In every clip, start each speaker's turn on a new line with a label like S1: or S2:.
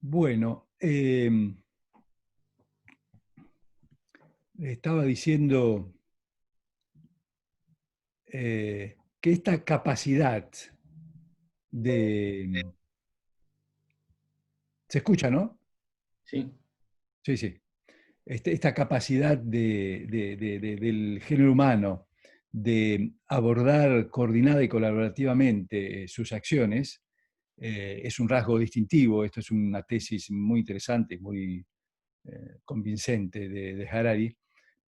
S1: Bueno, estaba diciendo que esta capacidad de... ¿Se escucha, no?
S2: Sí,
S1: Sí, sí. Esta capacidad del género humano de abordar coordinada y colaborativamente sus acciones es un rasgo distintivo. Esto es una tesis muy interesante, muy convincente de Harari,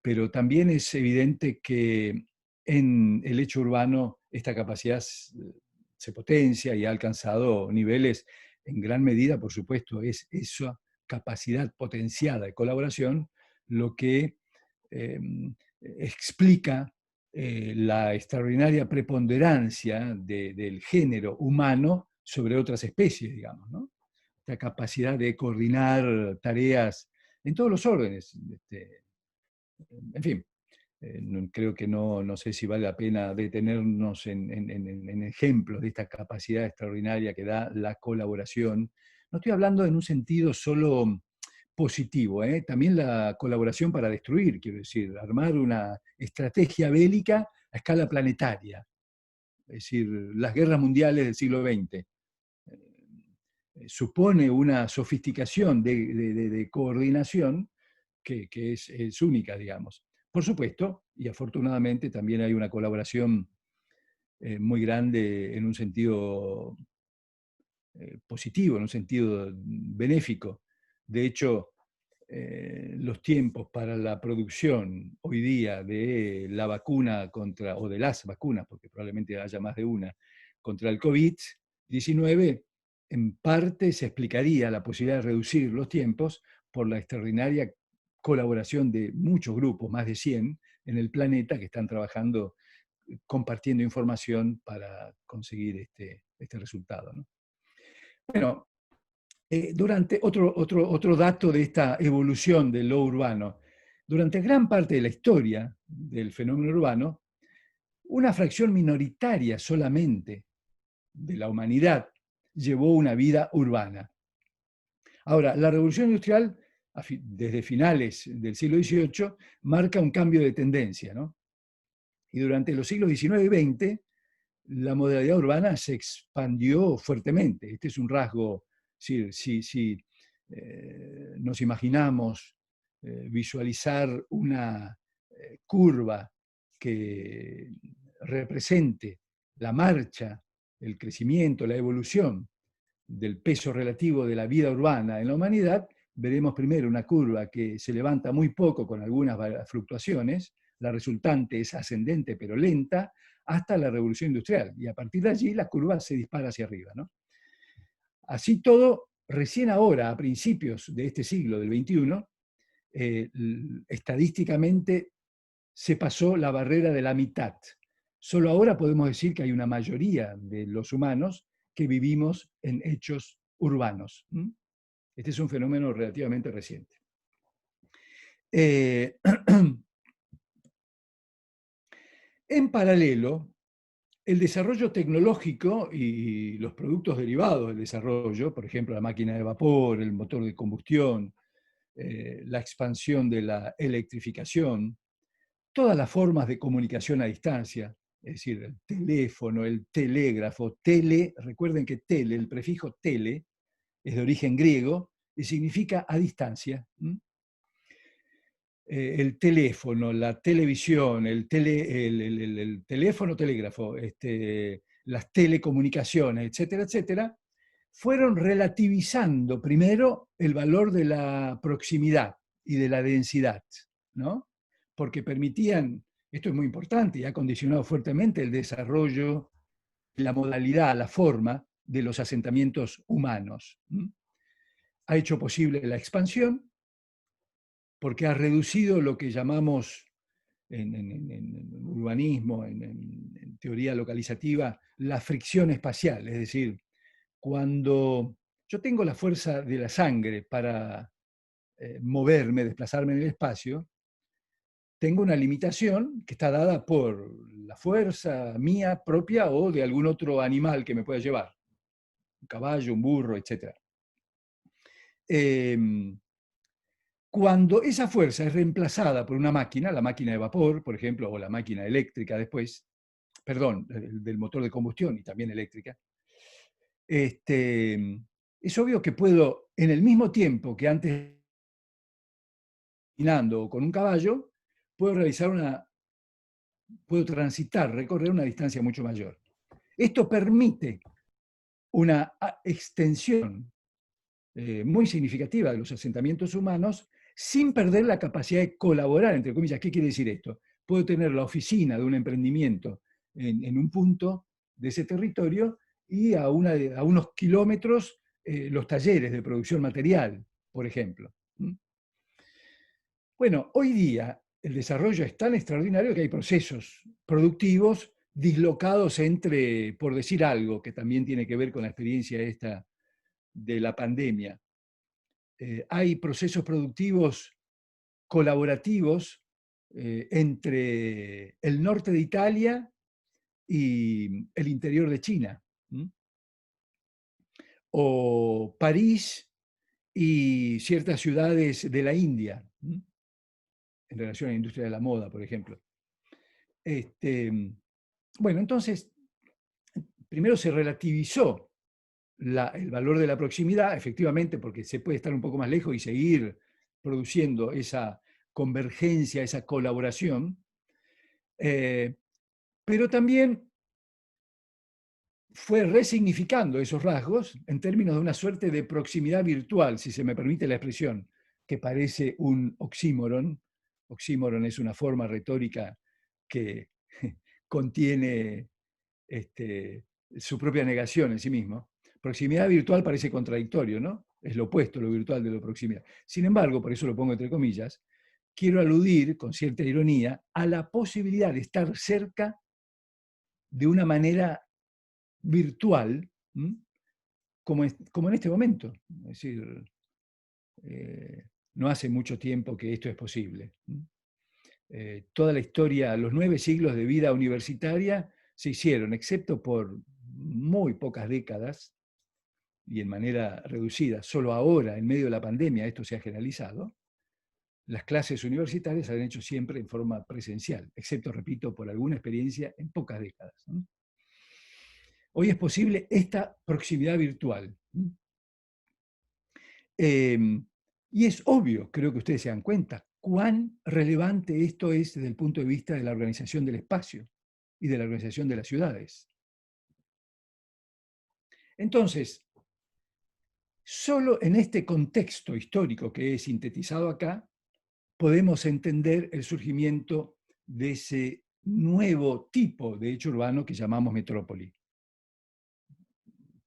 S1: pero también es evidente que en el hecho urbano esta capacidad se potencia y ha alcanzado niveles en gran medida, por supuesto, es esa capacidad potenciada de colaboración lo que eh, explica la extraordinaria preponderancia del género humano sobre otras especies, digamos, ¿no? Esta capacidad de coordinar tareas en todos los órdenes. En fin, creo que no sé si vale la pena detenernos en ejemplos de esta capacidad extraordinaria que da la colaboración. No estoy hablando en un sentido solo positivo, también la colaboración para destruir, quiero decir, armar una estrategia bélica a escala planetaria, es decir, las guerras mundiales del siglo XX. Supone una sofisticación de coordinación que es única, digamos. Por supuesto, y afortunadamente también hay una colaboración muy grande en un sentido positivo, en un sentido benéfico. De hecho, los tiempos para la producción hoy día de la vacuna contra, o de las vacunas, porque probablemente haya más de una, contra el COVID-19, en parte se explicaría la posibilidad de reducir los tiempos por la extraordinaria colaboración de muchos grupos, más de 100, en el planeta que están trabajando, compartiendo información para conseguir este resultado, ¿no? Bueno, durante otro dato de esta evolución de lo urbano, durante gran parte de la historia del fenómeno urbano, una fracción minoritaria solamente de la humanidad llevó una vida urbana. Ahora, la revolución industrial, desde finales del siglo XVIII, marca un cambio de tendencia, ¿no? Y durante los siglos XIX y XX, la modalidad urbana se expandió fuertemente. Este es un rasgo, si nos imaginamos visualizar una curva que represente la marcha, el crecimiento, la evolución del peso relativo de la vida urbana en la humanidad, veremos primero una curva que se levanta muy poco con algunas fluctuaciones, la resultante es ascendente pero lenta, hasta la revolución industrial. Y a partir de allí la curva se dispara hacia arriba, ¿no? Así todo, recién ahora, a principios de este siglo, del XXI, estadísticamente se pasó la barrera de la mitad. Solo ahora podemos decir que hay una mayoría de los humanos que vivimos en hechos urbanos. Este es un fenómeno relativamente reciente. En paralelo, el desarrollo tecnológico y los productos derivados del desarrollo, por ejemplo, la máquina de vapor, el motor de combustión, la expansión de la electrificación, todas las formas de comunicación a distancia, es decir, el teléfono, el telégrafo, recuerden que el prefijo tele, es de origen griego y significa a distancia. El teléfono, la televisión, el teléfono, telégrafo, las telecomunicaciones, etcétera, etcétera, fueron relativizando primero el valor de la proximidad y de la densidad, ¿no? Porque permitían, esto es muy importante y ha condicionado fuertemente el desarrollo, la modalidad, la forma de los asentamientos humanos. Ha hecho posible la expansión porque ha reducido lo que llamamos en urbanismo, en teoría localizativa, la fricción espacial, es decir, cuando yo tengo la fuerza de la sangre para moverme, desplazarme en el espacio, tengo una limitación que está dada por la fuerza mía propia o de algún otro animal que me pueda llevar, un caballo, un burro, etc. Cuando esa fuerza es reemplazada por una máquina, la máquina de vapor, por ejemplo, o la máquina eléctrica después, perdón, del motor de combustión y también eléctrica, es obvio que puedo, en el mismo tiempo que antes caminando o con un caballo, puedo puedo transitar, recorrer una distancia mucho mayor. Esto permite una extensión muy significativa de los asentamientos humanos sin perder la capacidad de colaborar, entre comillas. ¿Qué quiere decir esto? Puedo tener la oficina de un emprendimiento en un punto de ese territorio y a unos kilómetros los talleres de producción material, por ejemplo. Bueno, hoy día el desarrollo es tan extraordinario que hay procesos productivos dislocados entre, por decir algo, que también tiene que ver con la experiencia esta de la pandemia. Hay procesos productivos colaborativos entre el norte de Italia y el interior de China, o París y ciertas ciudades de la India, en relación a la industria de la moda, por ejemplo. Bueno, entonces, primero se relativizó el valor de la proximidad, efectivamente, porque se puede estar un poco más lejos y seguir produciendo esa convergencia, esa colaboración, pero también fue resignificando esos rasgos en términos de una suerte de proximidad virtual, si se me permite la expresión, que parece un oxímoron. Oxímoron es una forma retórica que contiene su propia negación en sí mismo. Proximidad virtual parece contradictorio, ¿no? Es lo opuesto, lo virtual de lo proximidad. Sin embargo, por eso lo pongo entre comillas, quiero aludir con cierta ironía a la posibilidad de estar cerca de una manera virtual, como en este momento. Es decir, no hace mucho tiempo que esto es posible. Toda la historia, los 9 siglos de vida universitaria se hicieron, excepto por muy pocas décadas y en manera reducida. Solo ahora, en medio de la pandemia, esto se ha generalizado. Las clases universitarias se han hecho siempre en forma presencial, excepto, repito, por alguna experiencia en pocas décadas. Hoy es posible esta proximidad virtual. Y es obvio, creo que ustedes se dan cuenta, cuán relevante esto es desde el punto de vista de la organización del espacio y de la organización de las ciudades. Entonces, solo en este contexto histórico que he sintetizado acá, podemos entender el surgimiento de ese nuevo tipo de hecho urbano que llamamos metrópoli,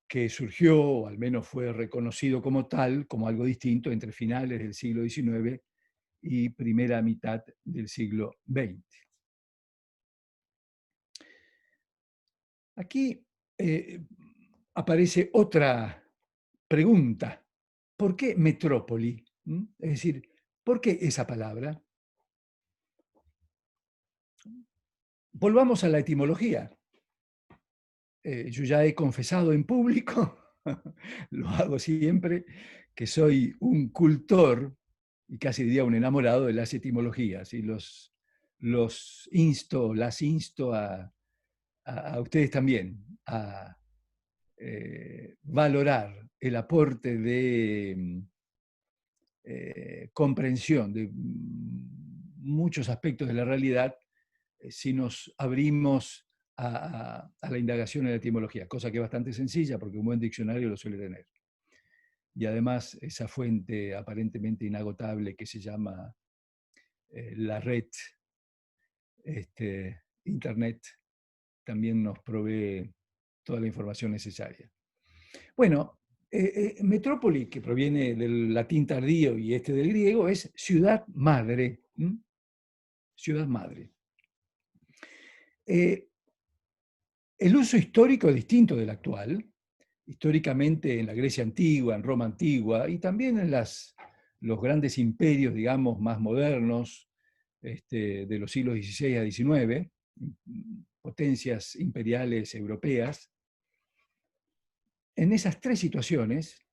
S1: que surgió, o al menos fue reconocido como tal, como algo distinto entre finales del siglo XIX y primera mitad del siglo XX. Aquí aparece otra pregunta. ¿Por qué metrópoli? Es decir, ¿por qué esa palabra? Volvamos a la etimología. Yo ya he confesado en público, lo hago siempre, que soy un cultor y casi diría un enamorado de las etimologías y las insto a ustedes también a valorar el aporte de comprensión de muchos aspectos de la realidad si nos abrimos a la indagación en la etimología, cosa que es bastante sencilla porque un buen diccionario lo suele tener. Y además esa fuente aparentemente inagotable que se llama la red, Internet, también nos provee toda la información necesaria. Bueno, metrópoli, que proviene del latín tardío y del griego, es ciudad madre. Ciudad madre. El uso histórico es distinto del actual. Históricamente en la Grecia antigua, en Roma antigua y también en los grandes imperios, digamos, más modernos de los siglos XVI a XIX, potencias imperiales europeas. En esas tres situaciones,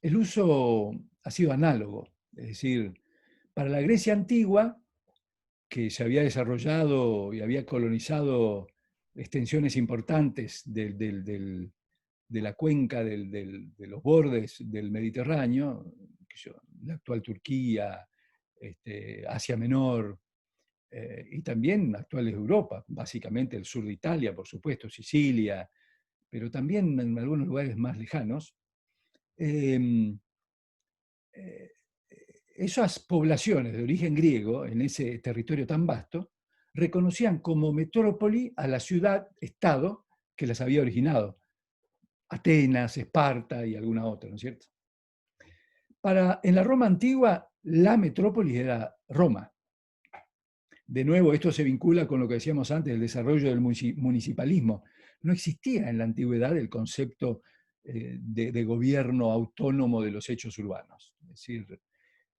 S1: el uso ha sido análogo, es decir, para la Grecia antigua, que se había desarrollado y había colonizado extensiones importantes de la cuenca de los bordes del Mediterráneo, la actual Turquía, Asia Menor, y también actuales Europa, básicamente el sur de Italia, por supuesto, Sicilia, pero también en algunos lugares más lejanos. Eh, eh, Esas poblaciones de origen griego, en ese territorio tan vasto, reconocían como metrópoli a la ciudad-estado que las había originado, Atenas, Esparta y alguna otra, ¿no es cierto? En la Roma antigua, la metrópoli era Roma. De nuevo, esto se vincula con lo que decíamos antes, el desarrollo del municipalismo. No existía en la antigüedad el concepto de gobierno autónomo de los hechos urbanos. Es decir,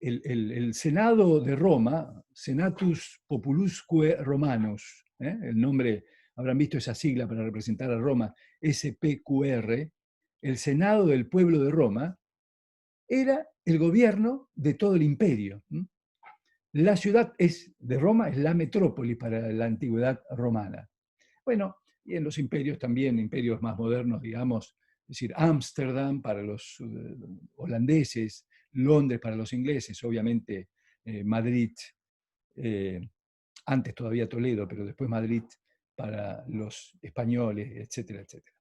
S1: el Senado de Roma, Senatus Populusque Romanus, el nombre, habrán visto esa sigla para representar a Roma, SPQR, el Senado del pueblo de Roma, era el gobierno de todo el imperio. La ciudad de Roma es la metrópoli para la antigüedad romana. Bueno, y en los imperios también, imperios más modernos, digamos, es decir, Ámsterdam para los holandeses, Londres para los ingleses, obviamente Madrid, eh, antes todavía Toledo, pero después Madrid para los españoles, etcétera, etcétera.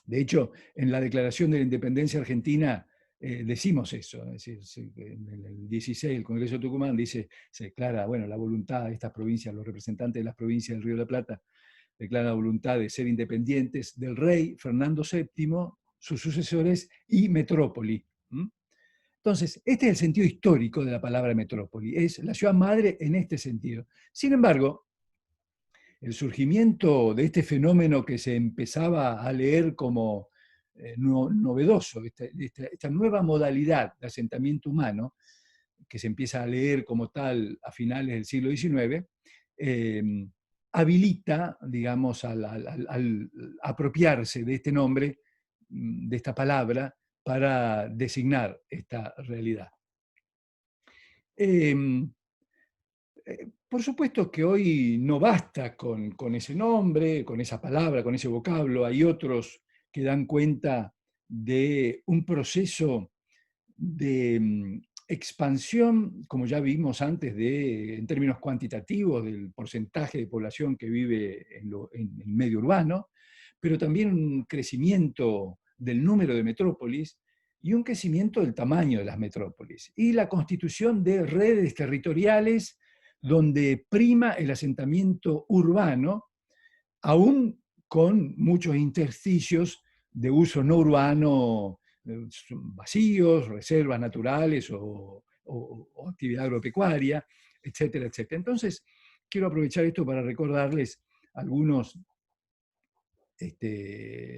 S1: De hecho, en la Declaración de la Independencia Argentina decimos eso, es decir, en el 16 el Congreso de Tucumán dice, se declara, bueno, la voluntad de estas provincias, los representantes de las provincias del Río de la Plata, declaran la voluntad de ser independientes del rey Fernando VII, sus sucesores y metrópoli. Entonces, este es el sentido histórico de la palabra metrópoli, es la ciudad madre en este sentido. Sin embargo, el surgimiento de este fenómeno que se empezaba a leer como novedoso, esta nueva modalidad de asentamiento humano, que se empieza a leer como tal a finales del siglo XIX, eh, habilita, digamos, al apropiarse de este nombre, de esta palabra, para designar esta realidad. Eh, por supuesto que hoy no basta con ese nombre, con esa palabra, con ese vocablo. Hay otros que dan cuenta de un proceso de expansión, como ya vimos antes, en términos cuantitativos, del porcentaje de población que vive en el medio urbano, pero también un crecimiento del número de metrópolis y un crecimiento del tamaño de las metrópolis, y la constitución de redes territoriales donde prima el asentamiento urbano, aún con muchos intersticios de uso no urbano, vacíos, reservas naturales o actividad agropecuaria, etcétera, etcétera. Entonces, quiero aprovechar esto para recordarles algunos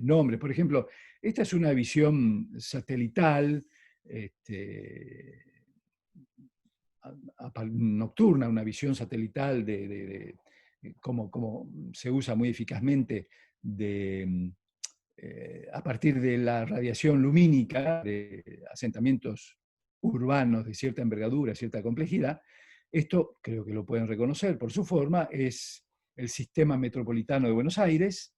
S1: nombres. Por ejemplo, esta es una visión satelital, nocturna, una visión satelital de cómo se usa muy eficazmente a partir de la radiación lumínica de asentamientos urbanos de cierta envergadura, cierta complejidad. Esto creo que lo pueden reconocer por su forma, es el sistema metropolitano de Buenos Aires.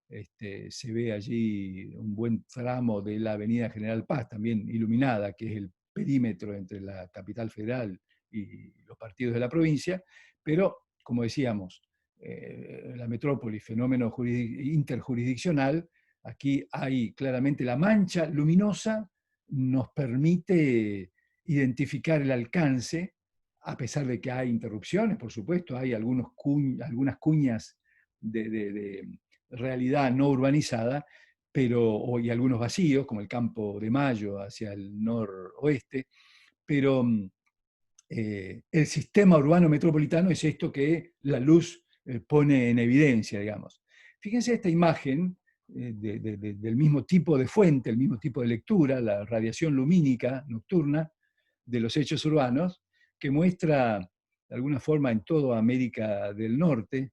S1: Se ve allí un buen tramo de la Avenida General Paz, también iluminada, que es el perímetro entre la capital federal y los partidos de la provincia, pero, como decíamos, la metrópoli, fenómeno interjurisdiccional, aquí hay claramente la mancha luminosa, nos permite identificar el alcance, a pesar de que hay interrupciones, por supuesto, hay algunas cuñas de realidad no urbanizada, pero y algunos vacíos, como el Campo de Mayo hacia el noroeste, pero el sistema urbano metropolitano es esto que la luz pone en evidencia, digamos. Fíjense esta imagen del mismo tipo de fuente, el mismo tipo de lectura, la radiación lumínica nocturna de los hechos urbanos, que muestra de alguna forma en toda América del Norte,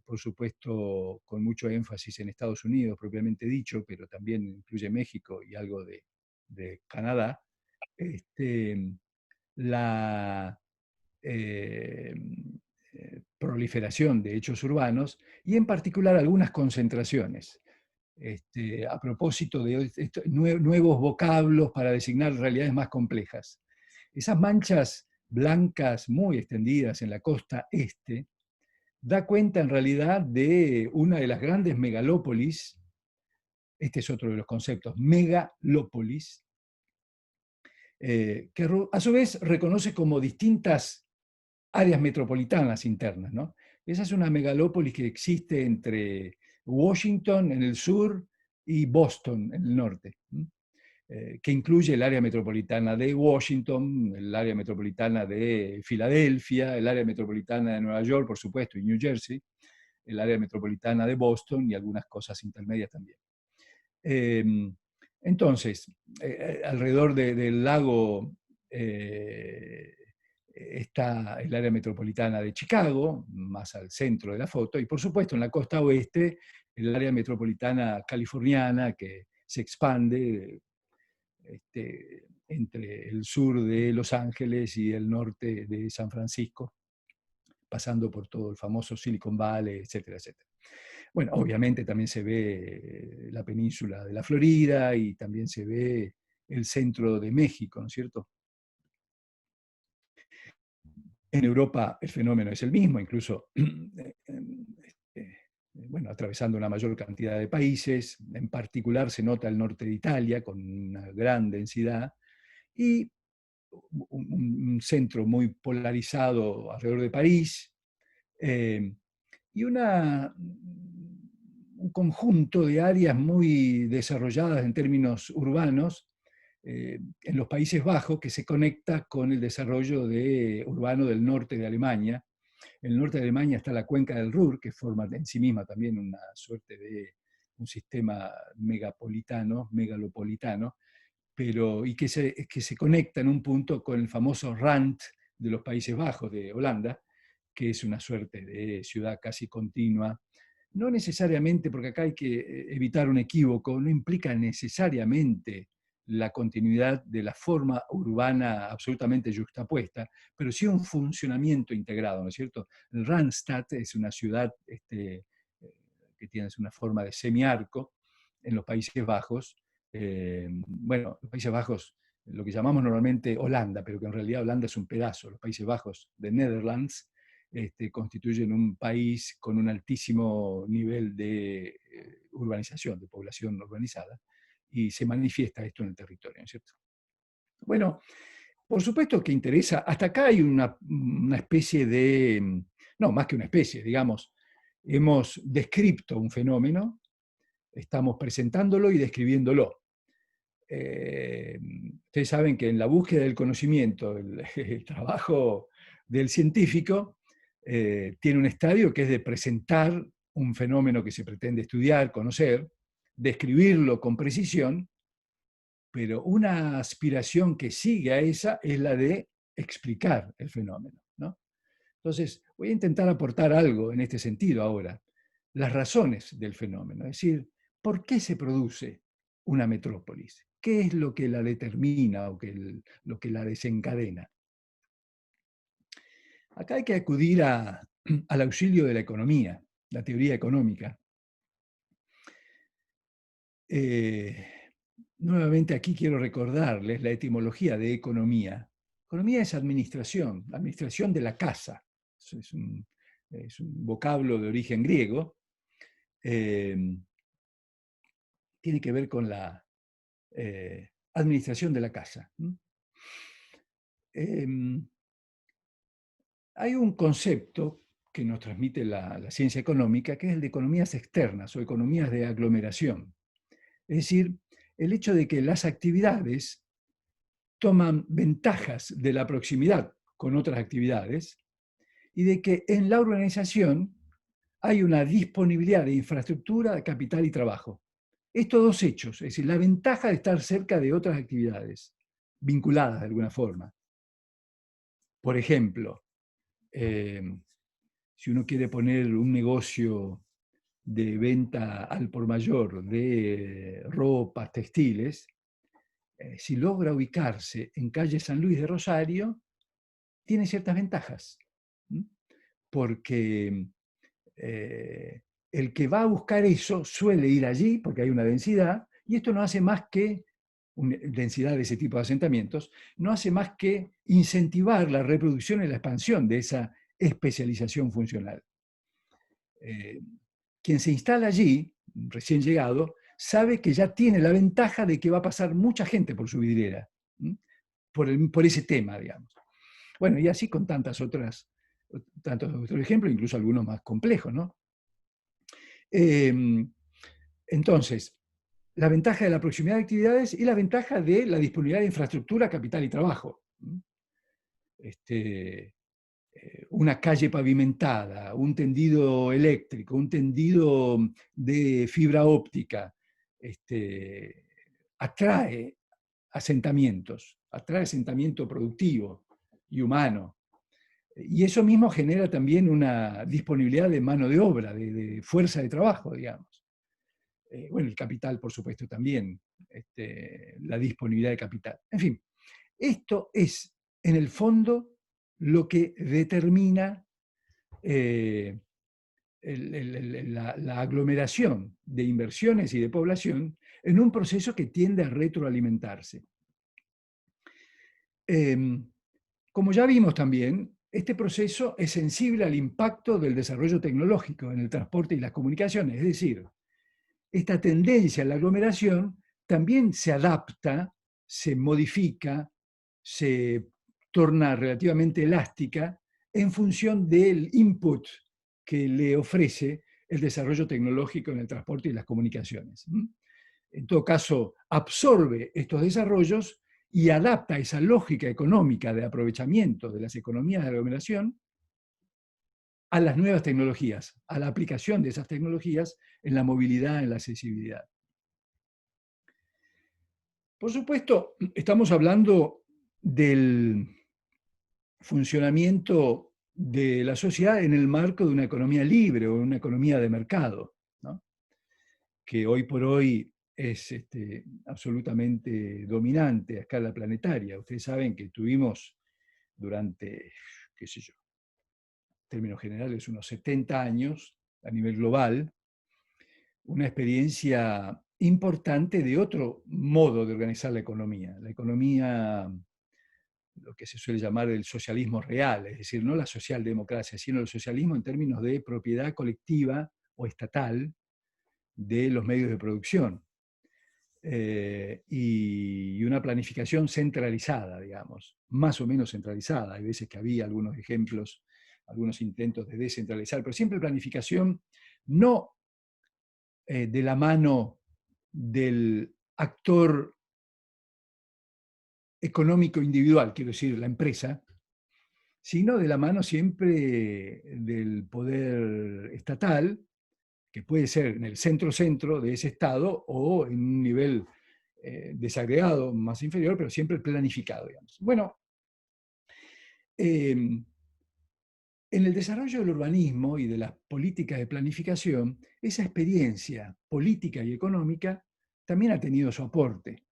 S1: por supuesto con mucho énfasis en Estados Unidos propiamente dicho, pero también incluye México y algo de de Canadá, este, la proliferación de hechos urbanos y en particular algunas concentraciones. A propósito de nuevos vocablos para designar realidades más complejas. Esas manchas blancas muy extendidas en la costa este da cuenta en realidad de una de las grandes megalópolis, este es otro de los conceptos, megalópolis, que a su vez reconoce como distintas áreas metropolitanas internas, ¿no? Esa es una megalópolis que existe entre Washington en el sur y Boston en el norte, que incluye el área metropolitana de Washington, el área metropolitana de Filadelfia, el área metropolitana de Nueva York, por supuesto, y New Jersey, el área metropolitana de Boston y algunas cosas intermedias también. Entonces, alrededor del lago está el área metropolitana de Chicago, más al centro de la foto, y por supuesto en la costa oeste, el área metropolitana californiana que se expande entre el sur de Los Ángeles y el norte de San Francisco, pasando por todo el famoso Silicon Valley, etcétera, etcétera. Bueno, obviamente también se ve la península de la Florida y también se ve el centro de México, ¿no es cierto? En Europa el fenómeno es el mismo, incluso bueno, atravesando una mayor cantidad de países, en particular se nota el norte de Italia con una gran densidad y un centro muy polarizado alrededor de París, y un conjunto de áreas muy desarrolladas en términos urbanos en los Países Bajos que se conecta con el desarrollo urbano del norte de Alemania. En el norte de Alemania está la cuenca del Ruhr, que forma en sí misma también una suerte de un sistema megalopolitano, que se conecta en un punto con el famoso Rand de los Países Bajos, de Holanda, que es una suerte de ciudad casi continua. No necesariamente, porque acá hay que evitar un equívoco, no implica necesariamente la continuidad de la forma urbana absolutamente juxtapuesta, pero sí un funcionamiento integrado, ¿no es cierto? El Randstad es una ciudad que tiene una forma de semiarco en los Países Bajos. Bueno, los Países Bajos, lo que llamamos normalmente Holanda, pero que en realidad Holanda es un pedazo. Los Países Bajos de Netherlands constituyen un país con un altísimo nivel de urbanización, de población urbanizada, y se manifiesta esto en el territorio, ¿no es cierto? Bueno, por supuesto que interesa, hasta acá hay una especie de, no, más que una especie, digamos, hemos descrito un fenómeno, estamos presentándolo y describiéndolo. Ustedes saben que en la búsqueda del conocimiento, el trabajo del científico tiene un estadio que es de presentar un fenómeno que se pretende estudiar, conocer, describirlo con precisión, pero una aspiración que sigue a esa es la de explicar el fenómeno, ¿no? Entonces, voy a intentar aportar algo en este sentido ahora, las razones del fenómeno, es decir, ¿por qué se produce una metrópolis? ¿Qué es lo que la determina o lo que la desencadena? Acá hay que acudir al auxilio de la economía, la teoría económica. Nuevamente aquí quiero recordarles la etimología de economía. Economía es administración, administración de la casa. Es un vocablo de origen griego. Tiene que ver con la administración de la casa. Hay un concepto que nos transmite la ciencia económica, que es el de economías externas o economías de aglomeración. Es decir, el hecho de que las actividades toman ventajas de la proximidad con otras actividades y de que en la urbanización hay una disponibilidad de infraestructura, de capital y trabajo. Estos dos hechos, es decir, la ventaja de estar cerca de otras actividades vinculadas de alguna forma. Por ejemplo, si uno quiere poner un negocio de venta al por mayor de ropas, textiles, si logra ubicarse en calle San Luis de Rosario, tiene ciertas ventajas, porque el que va a buscar eso suele ir allí porque hay una densidad, y esto no hace más que, densidad de ese tipo de asentamientos, no hace más que incentivar la reproducción y la expansión de esa especialización funcional. Quien se instala allí, recién llegado, sabe que ya tiene la ventaja de que va a pasar mucha gente por su vidriera, por ese tema, digamos. Bueno, y así con tantos otros ejemplos, incluso algunos más complejos, ¿no? Entonces, la ventaja de la proximidad de actividades y la ventaja de la disponibilidad de infraestructura, capital y trabajo. Una calle pavimentada, un tendido eléctrico, un tendido de fibra óptica, atrae atrae asentamiento productivo y humano. Y eso mismo genera también una disponibilidad de mano de obra, de fuerza de trabajo, digamos. Bueno, el capital, por supuesto, también, la disponibilidad de capital. En fin, esto es, en el fondo, lo que determina la aglomeración de inversiones y de población en un proceso que tiende a retroalimentarse. Como ya vimos también, este proceso es sensible al impacto del desarrollo tecnológico en el transporte y las comunicaciones, es decir, esta tendencia a la aglomeración también se adapta, se modifica, se torna relativamente elástica en función del input que le ofrece el desarrollo tecnológico en el transporte y las comunicaciones. En todo caso, absorbe estos desarrollos y adapta esa lógica económica de aprovechamiento de las economías de aglomeración a las nuevas tecnologías, a la aplicación de esas tecnologías en la movilidad, en la accesibilidad. Por supuesto, estamos hablando del funcionamiento de la sociedad en el marco de una economía libre o una economía de mercado, ¿no? Que hoy por hoy es absolutamente dominante a escala planetaria. Ustedes saben que tuvimos durante, qué sé yo, en términos generales, unos 70 años a nivel global, una experiencia importante de otro modo de organizar la economía. La economía, lo que se suele llamar el socialismo real, es decir, no la socialdemocracia, sino el socialismo en términos de propiedad colectiva o estatal de los medios de producción. Y una planificación centralizada, digamos, más o menos centralizada. Hay veces que había algunos ejemplos, algunos intentos de descentralizar, pero siempre planificación no de la mano del actor económico individual, quiero decir, la empresa, sino de la mano siempre del poder estatal, que puede ser en el centro-centro de ese Estado o en un nivel desagregado, más inferior, pero siempre planificado, digamos. Bueno, en el desarrollo del urbanismo y de las políticas de planificación, esa experiencia política y económica también ha tenido su aporte.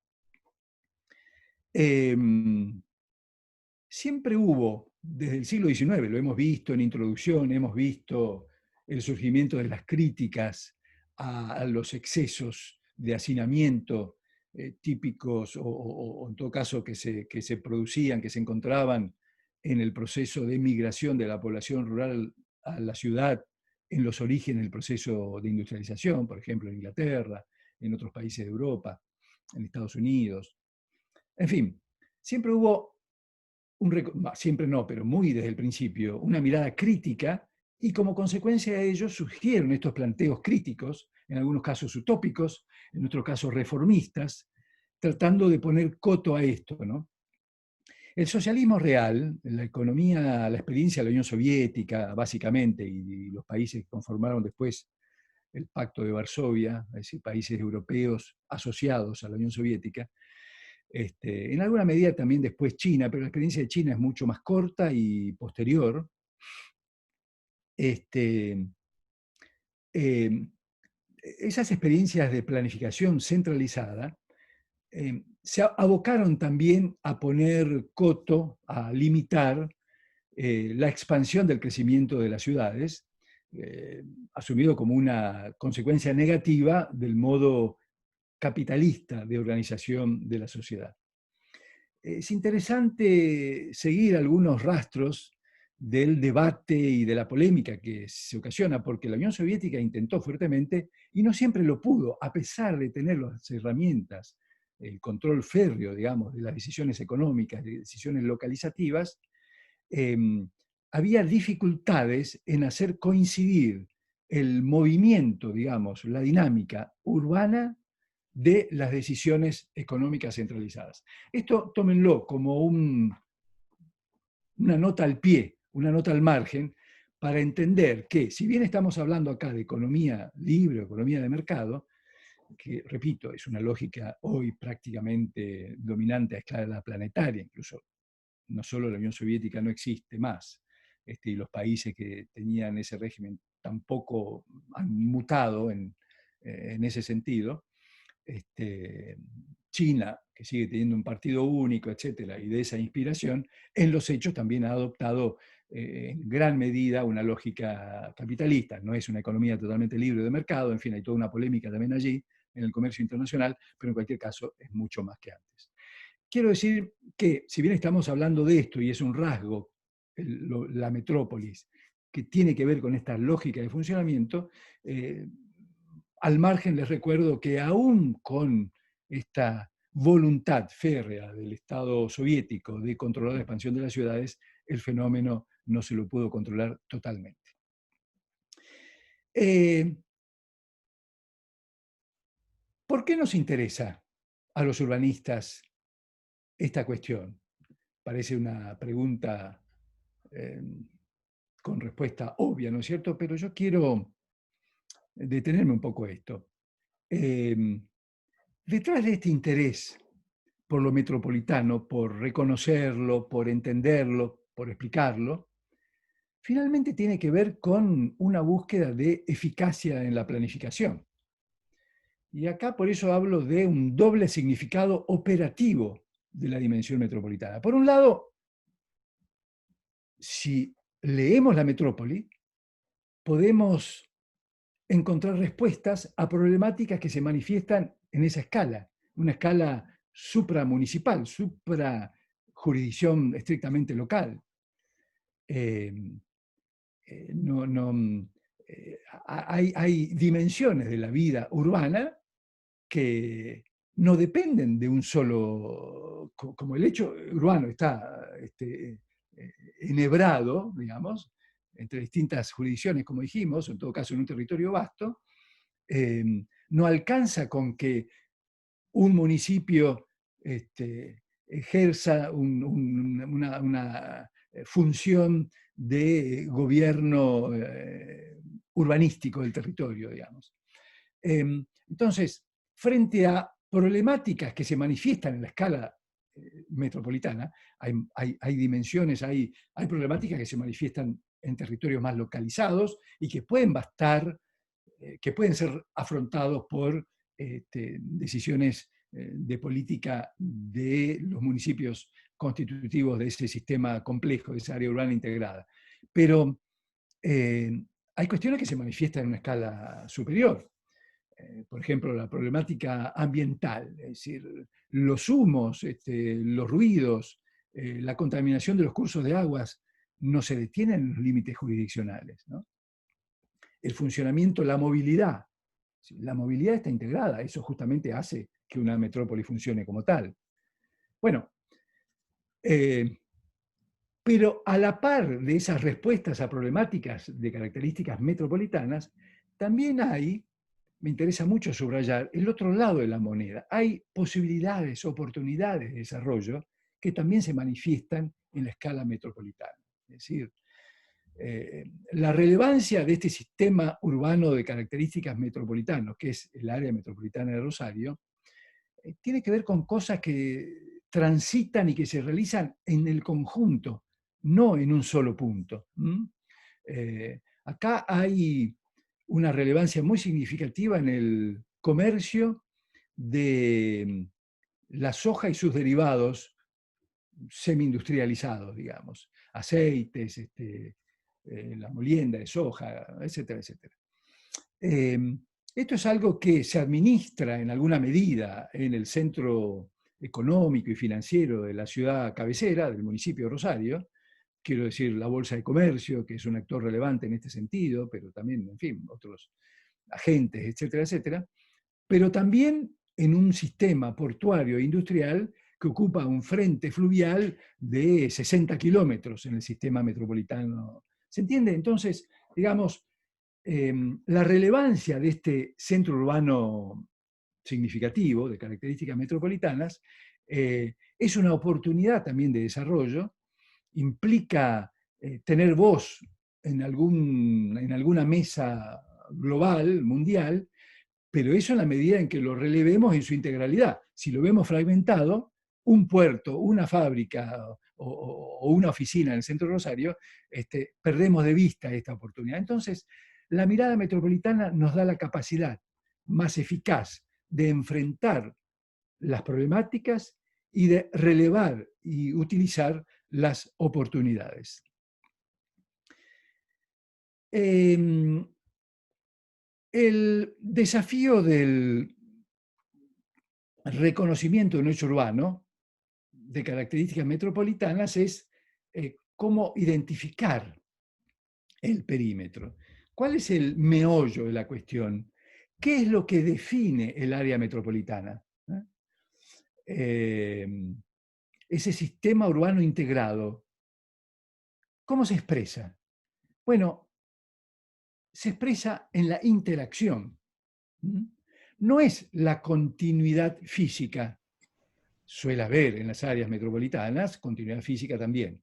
S1: Siempre hubo, desde el siglo XIX, lo hemos visto en introducción, hemos visto el surgimiento de las críticas a los excesos de hacinamiento típicos o en todo caso que se producían, que se encontraban en el proceso de migración de la población rural a la ciudad en los orígenes del proceso de industrialización, por ejemplo en Inglaterra, en otros países de Europa, en Estados Unidos. En fin, siempre hubo siempre no, pero muy desde el principio, una mirada crítica y como consecuencia de ello surgieron estos planteos críticos, en algunos casos utópicos, en otros casos reformistas, tratando de poner coto a esto, ¿no? El socialismo real, la economía, la experiencia de la Unión Soviética, básicamente, y los países que conformaron después el Pacto de Varsovia, es decir, países europeos asociados a la Unión Soviética, en alguna medida también después China, pero la experiencia de China es mucho más corta y posterior. Eh, esas experiencias de planificación centralizada se abocaron también a poner coto, a limitar la expansión del crecimiento de las ciudades, eh, asumido como una consecuencia negativa del modo capitalista de organización de la sociedad. Es interesante seguir algunos rastros del debate y de la polémica que se ocasiona, porque la Unión Soviética intentó fuertemente y no siempre lo pudo, a pesar de tener las herramientas, el control férreo, digamos, de las decisiones económicas, de decisiones localizativas. eh, Había dificultades en hacer coincidir el movimiento, digamos, la dinámica urbana de las decisiones económicas centralizadas. Esto tómenlo como una nota al pie, una nota al margen, para entender que, si bien estamos hablando acá de economía libre o economía de mercado, que, repito, es una lógica hoy prácticamente dominante a escala planetaria, incluso no solo la Unión Soviética no existe más, y los países que tenían ese régimen tampoco han mutado en ese sentido. este, China, que sigue teniendo un partido único, etcétera, y de esa inspiración, en los hechos también ha adoptado en gran medida una lógica capitalista. No es una economía totalmente libre de mercado, en fin, hay toda una polémica también allí en el comercio internacional, pero en cualquier caso es mucho más que antes. Quiero decir que, si bien estamos hablando de esto y es un rasgo, la metrópolis, que tiene que ver con esta lógica de funcionamiento, eh, al margen les recuerdo que aún con esta voluntad férrea del Estado soviético de controlar la expansión de las ciudades, el fenómeno no se lo pudo controlar totalmente. Eh, ¿Por qué nos interesa a los urbanistas esta cuestión? Parece una pregunta eh, con respuesta obvia, ¿no es cierto? Pero yo quiero detenerme un poco esto. Eh, Detrás de este interés por lo metropolitano, por reconocerlo, por entenderlo, por explicarlo, finalmente tiene que ver con una búsqueda de eficacia en la planificación. Y acá por eso hablo de un doble significado operativo de la dimensión metropolitana. Por un lado, si leemos la metrópoli, podemos encontrar respuestas a problemáticas que se manifiestan en esa escala, una escala supramunicipal, suprajurisdicción estrictamente local. Eh, no, no, hay dimensiones de la vida urbana que no dependen de un solo, como el hecho urbano está enhebrado, digamos, entre distintas jurisdicciones, como dijimos, en todo caso en un territorio vasto, eh, no alcanza con que un municipio ejerza una función de gobierno urbanístico del territorio, digamos. Entonces, frente a problemáticas que se manifiestan en la escala metropolitana, hay dimensiones, hay problemáticas que se manifiestan en territorios más localizados y que pueden bastar, que pueden ser afrontados por decisiones de política de los municipios constitutivos de ese sistema complejo, de esa área urbana integrada. Pero hay cuestiones que se manifiestan en una escala superior. Por ejemplo, la problemática ambiental, es decir, los humos, los ruidos, la contaminación de los cursos de aguas, no se detienen en los límites jurisdiccionales, ¿no? El funcionamiento, la movilidad. La movilidad está integrada, eso justamente hace que una metrópoli funcione como tal. Bueno, pero a la par de esas respuestas a problemáticas de características metropolitanas, también hay, me interesa mucho subrayar, el otro lado de la moneda. Hay posibilidades, oportunidades de desarrollo que también se manifiestan en la escala metropolitana. Es decir, la relevancia de este sistema urbano de características metropolitanos, que es el área metropolitana de Rosario, tiene que ver con cosas que transitan y que se realizan en el conjunto, no en un solo punto. Acá hay una relevancia muy significativa en el comercio de la soja y sus derivados semi-industrializados, digamos, aceites, la molienda de soja, etcétera, etcétera. Esto es algo que se administra en alguna medida en el centro económico y financiero de la ciudad cabecera, del municipio de Rosario, quiero decir la Bolsa de Comercio, que es un actor relevante en este sentido, pero también, en fin, otros agentes, etcétera, etcétera, pero también en un sistema portuario e industrial que ocupa un frente fluvial de 60 kilómetros en el sistema metropolitano. ¿Se entiende? Entonces, digamos, la relevancia de este centro urbano significativo, de características metropolitanas, es una oportunidad también de desarrollo, implica tener voz en alguna mesa global, mundial, pero eso en la medida en que lo relevemos en su integralidad. Si lo vemos fragmentado, un puerto, una fábrica o una oficina en el centro de Rosario, perdemos de vista esta oportunidad. Entonces, la mirada metropolitana nos da la capacidad más eficaz de enfrentar las problemáticas y de relevar y utilizar las oportunidades. El desafío del reconocimiento de un hecho urbano de características metropolitanas es cómo identificar el perímetro. ¿Cuál es el meollo de la cuestión? ¿Qué es lo que define el área metropolitana? Ese sistema urbano integrado, ¿cómo se expresa? Bueno, se expresa en la interacción. No es la continuidad física. Suele haber en las áreas metropolitanas continuidad física también.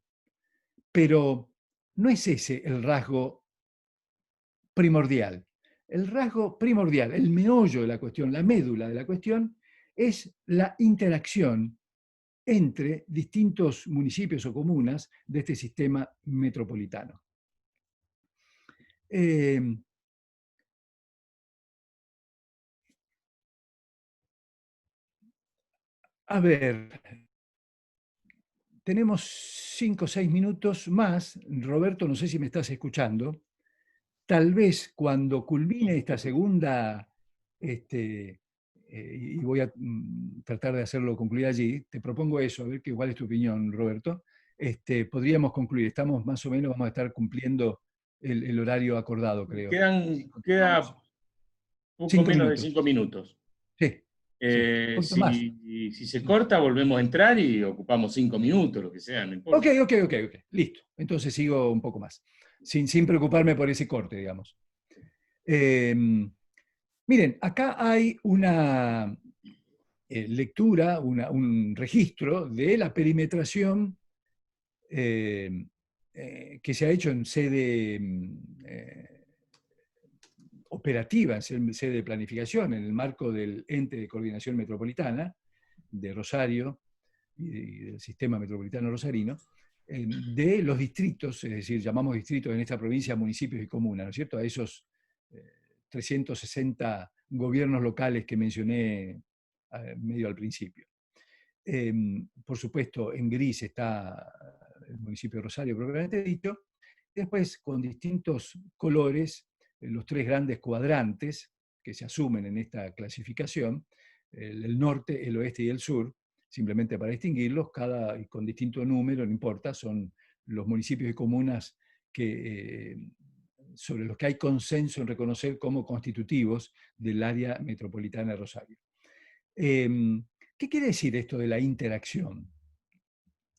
S1: Pero no es ese el rasgo primordial. El rasgo primordial, el meollo de la cuestión, la médula de la cuestión, es la interacción entre distintos municipios o comunas de este sistema metropolitano. A ver, tenemos 5 o 6 minutos más. Roberto, no sé si me estás escuchando. Tal vez cuando culmine esta segunda, y voy a tratar de hacerlo concluir allí, te propongo eso, a ver cuál es tu opinión, Roberto. Podríamos concluir, estamos más o menos, vamos a estar cumpliendo el horario acordado, creo.
S2: Queda poco menos de 5 minutos.
S1: Sí, sí, un poquito más.
S2: Si se corta, volvemos a entrar y ocupamos 5 minutos, lo que sea, no importa.
S1: Ok, listo. Entonces sigo un poco más, sin preocuparme por ese corte, digamos. Miren, acá hay una lectura, un registro de la perimetración que se ha hecho en sede operativa, en sede de planificación, en el marco del Ente de Coordinación Metropolitana de Rosario y del Sistema Metropolitano Rosarino, de los distritos, es decir, llamamos distritos en esta provincia municipios y comunas, ¿no es cierto? A esos 360 gobiernos locales que mencioné medio al principio. Por supuesto, en gris está el municipio de Rosario propiamente dicho, después con distintos colores, los 3 grandes cuadrantes que se asumen en esta clasificación, el norte, el oeste y el sur, simplemente para distinguirlos, con distinto número, no importa, son los municipios y comunas sobre los que hay consenso en reconocer como constitutivos del área metropolitana de Rosario. ¿Qué quiere decir esto de la interacción?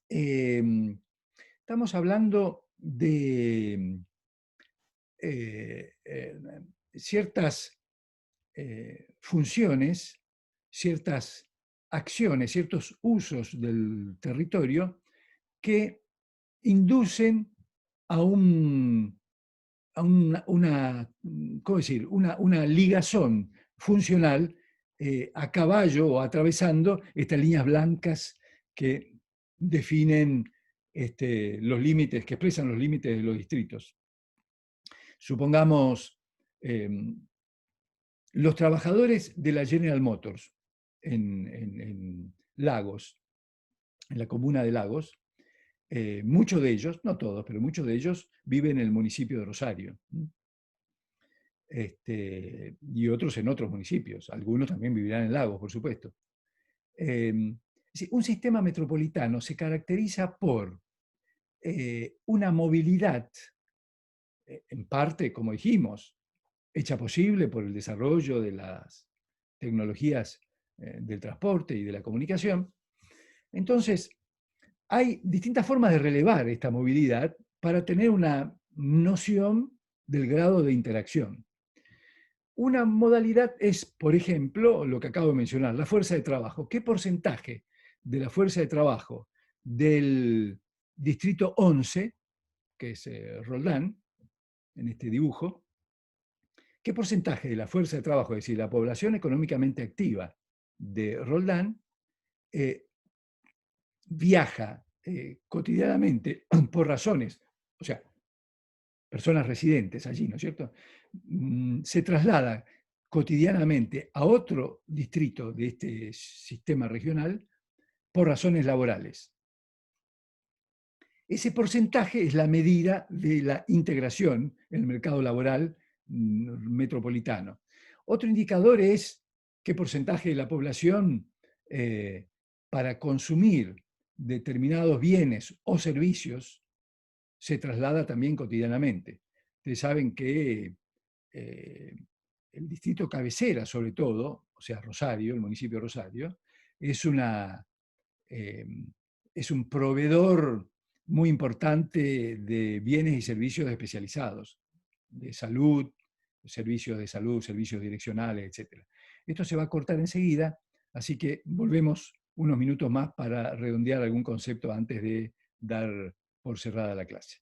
S1: Estamos hablando de ciertas funciones, ciertas acciones, ciertos usos del territorio que inducen a ¿cómo decir? Una ligazón funcional a caballo o atravesando estas líneas blancas que definen los límites, que expresan los límites de los distritos. Supongamos los trabajadores de la General Motors en Lagos, en la comuna de Lagos. Muchos de ellos, no todos, pero muchos de ellos viven en el municipio de Rosario. Y otros en otros municipios. Algunos también vivirán en Lagos, por supuesto. Un sistema metropolitano se caracteriza por una movilidad, en parte, como dijimos, hecha posible por el desarrollo de las tecnologías del transporte y de la comunicación. Entonces, hay distintas formas de relevar esta movilidad para tener una noción del grado de interacción. Una modalidad es, por ejemplo, lo que acabo de mencionar, la fuerza de trabajo. ¿Qué porcentaje de la fuerza de trabajo del distrito 11, que es Roldán, en este dibujo, qué porcentaje de la fuerza de trabajo, es decir, la población económicamente activa de Roldán, viaja cotidianamente por razones, o sea, personas residentes allí, ¿no es cierto? Se traslada cotidianamente a otro distrito de este sistema regional por razones laborales. Ese porcentaje es la medida de la integración en el mercado laboral metropolitano. Otro indicador es qué porcentaje de la población para consumir determinados bienes o servicios se traslada también cotidianamente. Ustedes saben que el distrito cabecera, sobre todo, o sea, Rosario, el municipio de Rosario, es un proveedor muy importante de bienes y servicios especializados, de salud, servicios direccionales, etc. Esto se va a cortar enseguida, así que volvemos unos minutos más para redondear algún concepto antes de dar por cerrada la clase.